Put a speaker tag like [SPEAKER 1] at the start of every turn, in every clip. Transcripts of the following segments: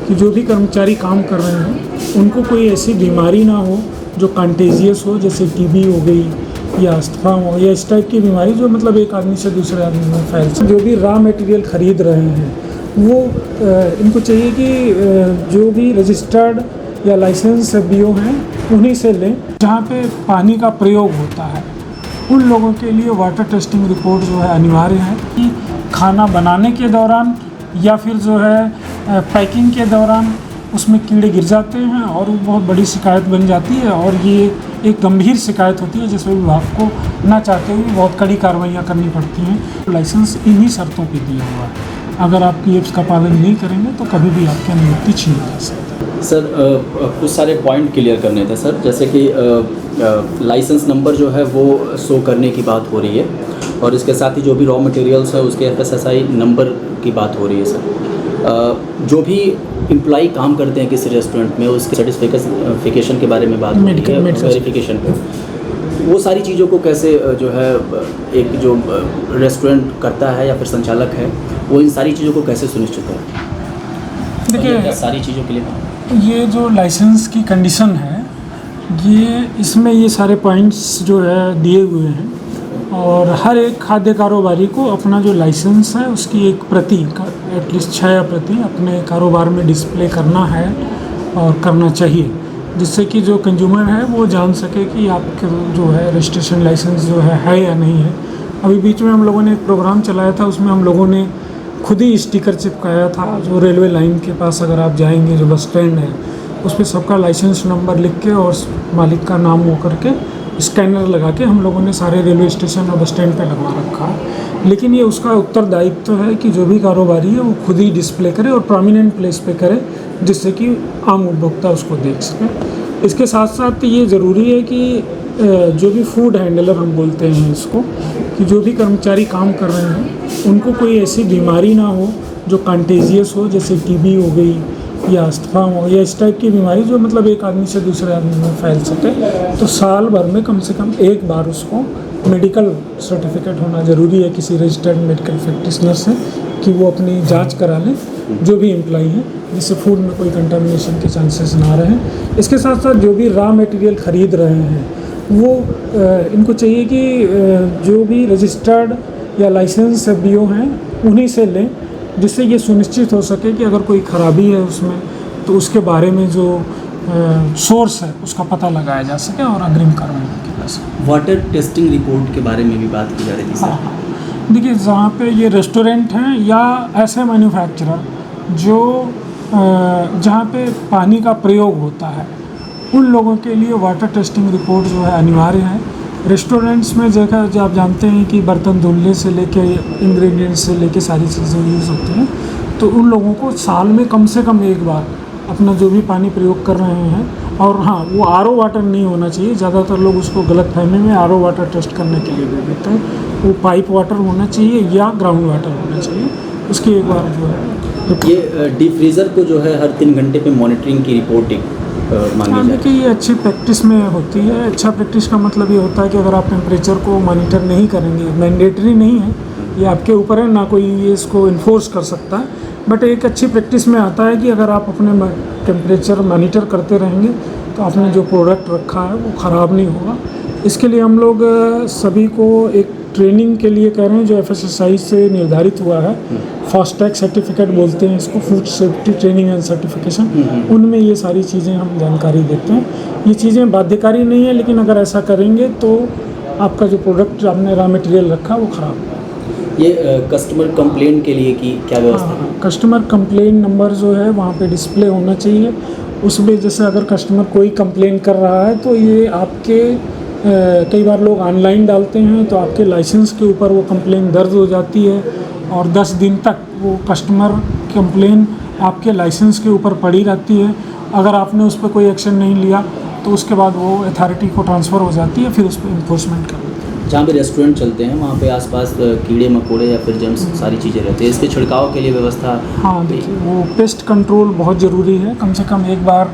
[SPEAKER 1] कि जो भी कर्मचारी काम कर रहे हैं उनको कोई ऐसी बीमारी ना हो जो कंटेजियस हो, जैसे टीबी हो गई या अस्थमा हो या इस टाइप की बीमारी जो मतलब एक आदमी से दूसरे आदमी में फैल सकती। जो भी रॉ मटेरियल ख़रीद रहे हैं वो इनको चाहिए कि जो भी रजिस्टर्ड या लाइसेंस बीओ हैं उन्हीं से लें। जहाँ पे पानी का प्रयोग होता है उन लोगों के लिए वाटर टेस्टिंग रिपोर्ट जो है अनिवार्य है कि खाना बनाने के दौरान या फिर जो है पैकिंग के दौरान उसमें कीड़े गिर जाते हैं और वो बहुत बड़ी शिकायत बन जाती है और ये एक गंभीर शिकायत होती है जिसमें विभाग को ना चाहते हुए बहुत कड़ी कार्रवाइयाँ करनी पड़ती हैं। लाइसेंस इन्हीं शर्तों पे दिया हुआ है, अगर आप पीएप्स का पालन नहीं करेंगे तो कभी भी आपकी अनुमति छीन जा सकती है।
[SPEAKER 2] सर कुछ सारे पॉइंट क्लियर करने थे सर, जैसे कि लाइसेंस नंबर जो है वो शो करने की बात हो रही है और इसके साथ ही जो भी रॉ मटेरियल्स है उसके FSSAI नंबर की बात हो रही है सर। जो भी एम्प्लॉई काम करते हैं किसी रेस्टोरेंट में उसके सर्टिफिकेशन के बारे में बात हो रही है, वेरिफिकेशन पे वो सारी चीज़ों को कैसे जो है एक जो रेस्टोरेंट करता है या फिर संचालक है वो इन सारी चीज़ों को कैसे सुनिश्चित करे?
[SPEAKER 1] देखिए
[SPEAKER 2] सारी चीज़ों के लिए
[SPEAKER 1] ये जो लाइसेंस की कंडीशन है ये इसमें ये सारे पॉइंट्स जो है दिए हुए हैं और हर एक खाद्य कारोबारी को अपना जो लाइसेंस है उसकी एक प्रति एटलीस्ट 6 प्रति अपने कारोबार में डिस्प्ले करना है और करना चाहिए, जिससे कि जो कंज्यूमर है वो जान सके कि आपके जो है रजिस्ट्रेशन लाइसेंस जो है या नहीं है। अभी बीच में हम लोगों ने एक प्रोग्राम चलाया था, उसमें हम लोगों ने खुद ही स्टिकर चिपकाया था। जो रेलवे लाइन के पास अगर आप जाएंगे जो बस स्टैंड है उस पर सबका लाइसेंस नंबर लिख के और मालिक का नाम हो करके स्कैनर लगा के हम लोगों ने सारे रेलवे स्टेशन और बस स्टैंड पे लगवा रखा है। लेकिन ये उसका उत्तरदायित्व है कि जो भी कारोबारी है वो खुद ही डिस्प्ले करे और प्रोमिनेंट प्लेस पे करे, जिससे कि आम उपभोक्ता उसको देख सके। इसके साथ साथ ये ज़रूरी है कि जो भी फूड हैंडलर हम बोलते हैं इसको, कि जो भी कर्मचारी काम कर रहे हैं उनको कोई ऐसी बीमारी ना हो जो कंटेजियस हो, जैसे टीबी हो गई या अस्थमा हो या इस टाइप की बीमारी जो मतलब एक आदमी से दूसरे आदमी में फैल सके। तो साल भर में कम से कम एक बार उसको मेडिकल सर्टिफिकेट होना ज़रूरी है किसी रजिस्टर्ड मेडिकल प्रैक्टिशनर से, कि वो अपनी जांच करा लें जो भी एम्प्लॉई हैं, जिससे फूड में कोई कंटामिनेशन के चांसेस ना रहें। इसके साथ साथ जो भी रॉ मटेरियल ख़रीद रहे हैं वो इनको चाहिए कि जो भी रजिस्टर्ड या लाइसेंस बीओ हैं उन्हीं से लें, जिससे ये सुनिश्चित हो सके कि अगर कोई ख़राबी है उसमें तो उसके बारे में जो सोर्स है उसका पता लगाया जा सके और अग्रिम कार्रवाई की जा सके।
[SPEAKER 2] वाटर टेस्टिंग रिपोर्ट के बारे में भी बात की जा रही थी सर।
[SPEAKER 1] हाँ, देखिए जहाँ पे ये रेस्टोरेंट हैं या ऐसे मैन्युफैक्चरर जो जहाँ पे पानी का प्रयोग होता है उन लोगों के लिए वाटर टेस्टिंग रिपोर्ट जो है अनिवार्य है। रेस्टोरेंट्स में जगह जो आप जानते हैं कि बर्तन धुलने से लेके इंग्रेडिएंट्स से लेके सारी चीज़ें यूज़ होती हैं, तो उन लोगों को साल में कम से कम एक बार अपना जो भी पानी प्रयोग कर रहे हैं, और हाँ वो आरओ वाटर नहीं होना चाहिए। ज़्यादातर लोग उसको गलतफहमी में आरओ वाटर टेस्ट करने के लिए दे देते हैं। वो पाइप वाटर होना चाहिए या ग्राउंड वाटर होना चाहिए, उसकी एक बार जो है।
[SPEAKER 2] ये डीप फ्रीज़र को जो है हर 3 घंटे पे मॉनिटरिंग की रिपोर्टिंग मांगी
[SPEAKER 1] देखिए ये अच्छी प्रैक्टिस में होती है। अच्छा प्रैक्टिस का मतलब ये होता है कि अगर आप टेम्परेचर को मॉनिटर नहीं करेंगे, मैंडेटरी नहीं है, ये आपके ऊपर है, ना कोई ये इसको इन्फोर्स कर सकता है, बट एक अच्छी प्रैक्टिस में आता है कि अगर आप अपने टेम्परेचर मॉनिटर करते रहेंगे तो आपने जो प्रोडक्ट रखा है वो ख़राब नहीं होगा। इसके लिए हम लोग सभी को एक ट्रेनिंग के लिए कह रहे हैं जो FSSAI से निर्धारित हुआ है। फास्टैग सर्टिफिकेट बोलते हैं इसको, food safety training and certification. उनमें ये सारी चीज़ें हम जानकारी देते हैं। ये चीज़ें बाध्यकारी नहीं है, लेकिन अगर ऐसा करेंगे तो आपका जो प्रोडक्ट आपने रॉ मटेरियल रखा वो ख़राब।
[SPEAKER 2] ये कस्टमर कंप्लेंट के लिए की क्या व्यवस्था है?
[SPEAKER 1] कस्टमर कंप्लेंट नंबर जो है वहाँ पे डिस्प्ले होना चाहिए। उसमें जैसे अगर कस्टमर कोई कंप्लेंट कर रहा है तो ये आपके कई बार लोग ऑनलाइन डालते हैं तो आपके लाइसेंस के ऊपर वो कंप्लेंट दर्ज हो जाती है और 10 दिन तक वो कस्टमर कंप्लेंट आपके लाइसेंस के ऊपर पड़ी रहती है। अगर आपने उस पर कोई एक्शन नहीं लिया तो उसके बाद वो अथॉरिटी को ट्रांसफ़र हो जाती है, फिर उस पर इन्फोर्समेंट कर देती है।
[SPEAKER 2] जहाँ पे रेस्टोरेंट चलते हैं वहाँ पे आसपास कीड़े मकोड़े या फिर जर्म्स सारी चीज़ें रहती हैं, इसके छिड़काव के लिए व्यवस्था?
[SPEAKER 1] हाँ देखिए वो पेस्ट कंट्रोल बहुत ज़रूरी है। कम से कम एक बार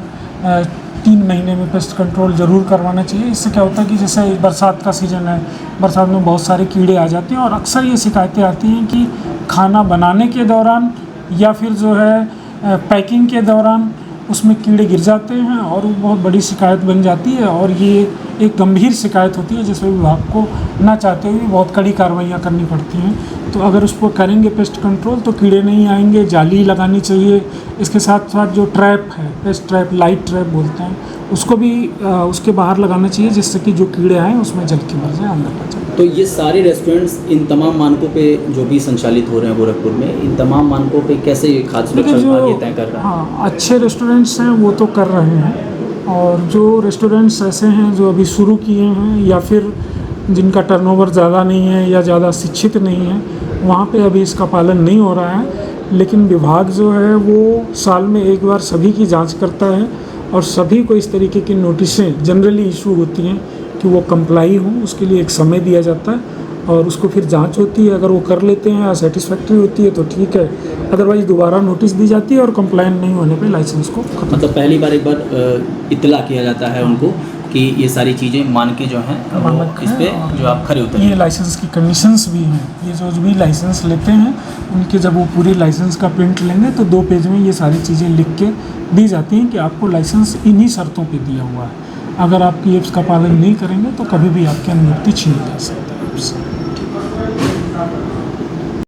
[SPEAKER 1] 3 महीने में पेस्ट कंट्रोल ज़रूर करवाना चाहिए। इससे क्या होता है कि जैसे बरसात का सीज़न है, बरसात में बहुत सारे कीड़े आ जाते हैं और अक्सर ये शिकायतें आती हैं कि खाना बनाने के दौरान या फिर जो है पैकिंग के दौरान उसमें कीड़े गिर जाते हैं और वो बहुत बड़ी शिकायत बन जाती है, और ये एक गंभीर शिकायत होती है जिसमें विभाग को ना चाहते हुए बहुत कड़ी कार्रवाइयाँ करनी पड़ती हैं। तो अगर उसको करेंगे पेस्ट कंट्रोल तो कीड़े नहीं आएंगे। जाली लगानी चाहिए, इसके साथ साथ जो ट्रैप है, पेस्ट ट्रैप, लाइट ट्रैप बोलते हैं, उसको भी उसके बाहर लगाना चाहिए जिससे कि जो कीड़े आएँ उसमें जल के मर जाए, अंदर ना जाए।
[SPEAKER 2] तो ये सारे रेस्टोरेंट्स इन तमाम मानकों पे जो भी संचालित हो रहे हैं गोरखपुर में, इन तमाम मानकों पे कैसे ये खाद्य सुरक्षा विभाग ये तय कर रहा है?
[SPEAKER 1] हाँ, अच्छे रेस्टोरेंट्स हैं वो तो कर रहे हैं, और जो रेस्टोरेंट्स ऐसे हैं जो अभी शुरू किए हैं या फिर जिनका टर्नओवर ज़्यादा नहीं है या ज़्यादा शिक्षित नहीं है, वहाँ पे अभी इसका पालन नहीं हो रहा है। लेकिन विभाग जो है वो साल में एक बार सभी की जांच करता है, और सभी को इस तरीके की नोटिसें जनरली इशू होती हैं कि वो कंप्लाई हो, उसके लिए एक समय दिया जाता है और उसको फिर जांच होती है। अगर वो कर लेते हैं या सेटिस्फैक्ट्री होती है तो ठीक है, अदरवाइज़ दोबारा नोटिस दी जाती है और कंप्लाइन नहीं होने पे लाइसेंस को खत्म।
[SPEAKER 2] मतलब पहली बार एक बार इत्तला किया जाता है उनको कि ये सारी चीज़ें मान के जो हैं वो इस पे जो आप खरे उतरें।
[SPEAKER 1] ये लाइसेंस की कंडीशंस भी हैं, ये जो भी लाइसेंस लेते हैं उनके जब वो पूरी लाइसेंस का प्रिंट लेंगे तो 2 पेज में ये सारी चीज़ें लिख के दी जाती हैं कि आपको लाइसेंस इन्हीं शर्तों पे दिया हुआ है। अगर आप इसका पालन नहीं करेंगे तो कभी भी आपकी अनुमति छीनी जा सकती है आपसे।